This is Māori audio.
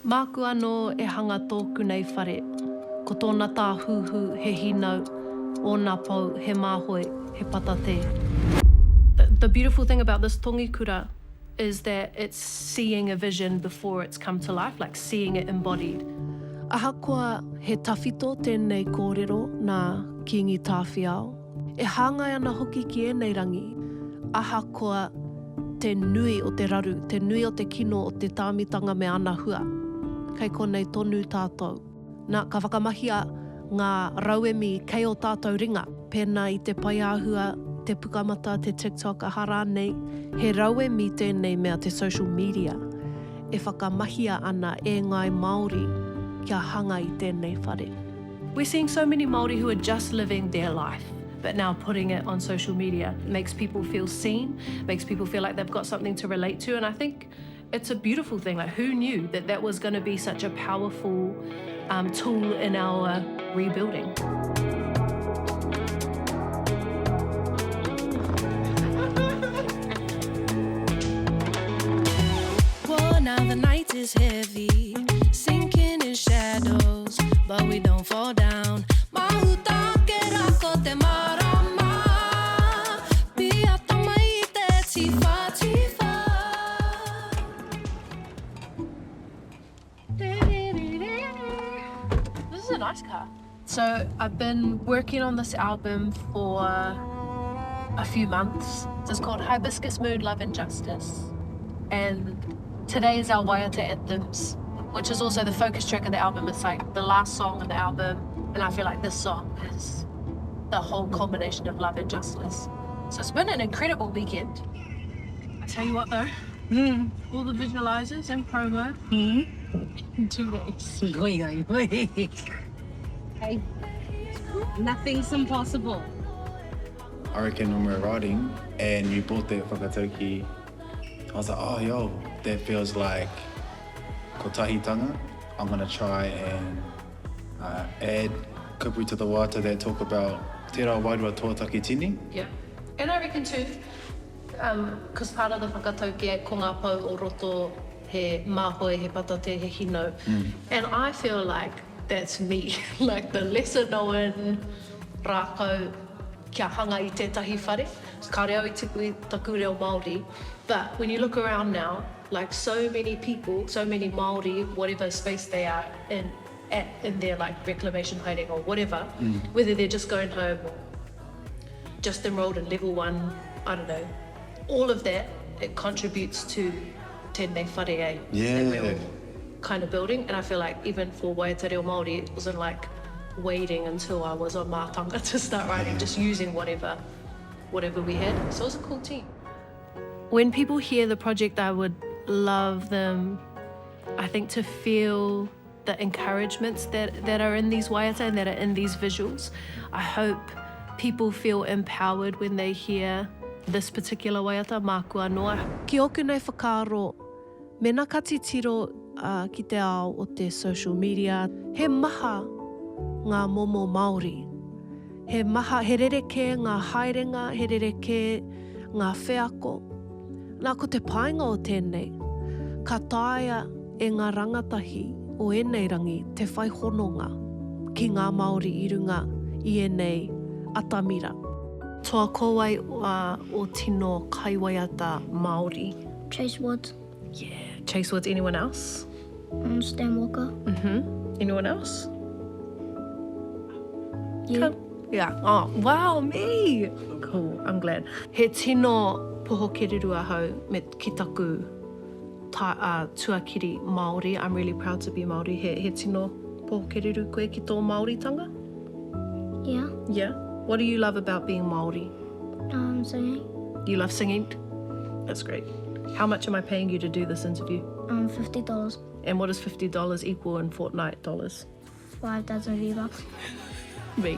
Māku anō e hanga tōku nei whare, ko tōna tā huhu he hinau, o nā pau he māhoi, he patate. The beautiful thing about this tongikura is that it's seeing a vision before it's come to life, like seeing it embodied. Ahakoa he tawhito tēnei kōrero nā kingi tāwhiao. E hāngai ana hoki ki e nei rangi. Ahakoa te nui o te raru, te nui o te kino o te tāmitanga me ana hua. Kei konei tonu tātou. Nā ka whakamahia ngā rauemi kei o tātou ringa. Pēnā i te paiāhua, te pukamata, te TikTok, ahara nei. He rauemi tēnei mea te social media. E whakamahia ana e ngai Māori kia hanga i tēnei whare. We're seeing so many Māori who are just living their life, but now putting it on social media. It makes people feel seen, makes people feel like they've got something to relate to, and I think it's a beautiful thing. Like, who knew that that was going to be such a powerful tool in our rebuilding? Whoa, now the night is heavy, sinking in shadows, but we don't fall down. Nice car. So I've been working on this album for a few months. It's called Hibiscus Mood, Love and Justice. And today is our WAIATA anthems, which is also the focus track of the album. It's like the last song of the album. And I feel like this song is the whole combination of love and justice. So it's been an incredible weekend. I tell you what though, all the visualizers and promo in 2 days. Hey, nothing's impossible. I reckon when we were writing and you brought that whakatauki, I was like, oh, yo, that feels like kotahitanga. I'm going to try and add kupu to the wata that talk about te rā wairua tōtaki tini. Yeah, and I reckon too, because part of the whakatauki e ko ngā pau o roto he māhoi, he patate, he hino. And I feel like that's me, like the lesser known rākau kia hanga i tētahi whare. Ka reo i tipu i taku reo Māori. But when you look around now, like so many people, so many Māori, whatever space they are in their like reclamation hiding or whatever, whether they're just going home or just enrolled in level 1, I don't know, all of that, it contributes to tēnei whare, Yeah. that we're all kind of building. And I feel like even for Waiata Reo Māori, it wasn't like waiting until I was on mātanga to start writing, just using whatever we had. So it was a cool team. When people hear the project, I would love them, I think, to feel the encouragements that are in these waiata and that are in these visuals. I hope people feel empowered when they hear this particular waiata, Māku anō. Ki oku nei whakaaro, me nā katitiro ki te ao o te social media, he maha ngā momo Māori. He maha, he rereke ngā haerenga, he rereke ngā wheako. Nā ko te painga o tēnei, ka tāia e ngā rangatahi o enei rangi te whai hononga ki ngā Māori i runga i enei atamira. Toa kōwai o tino kaiwaiata Māori. Chase Woods. Yeah, Chase Woods. Anyone else? Stan Walker. Anyone else? You. Cool. Yeah. Oh, wow, me. Cool, I'm glad. He tino poho kererua hau me ki taku tuakiri Māori. I'm really proud to be Māori. He tino poho kereru koe ki tō Māoritanga? Yeah. Yeah. What do you love about being Māori? Singing. You love singing? That's great. How much am I paying you to do this interview? $50. And what does $50 equal in fortnight dollars? 5,000 V-Bucks. Me.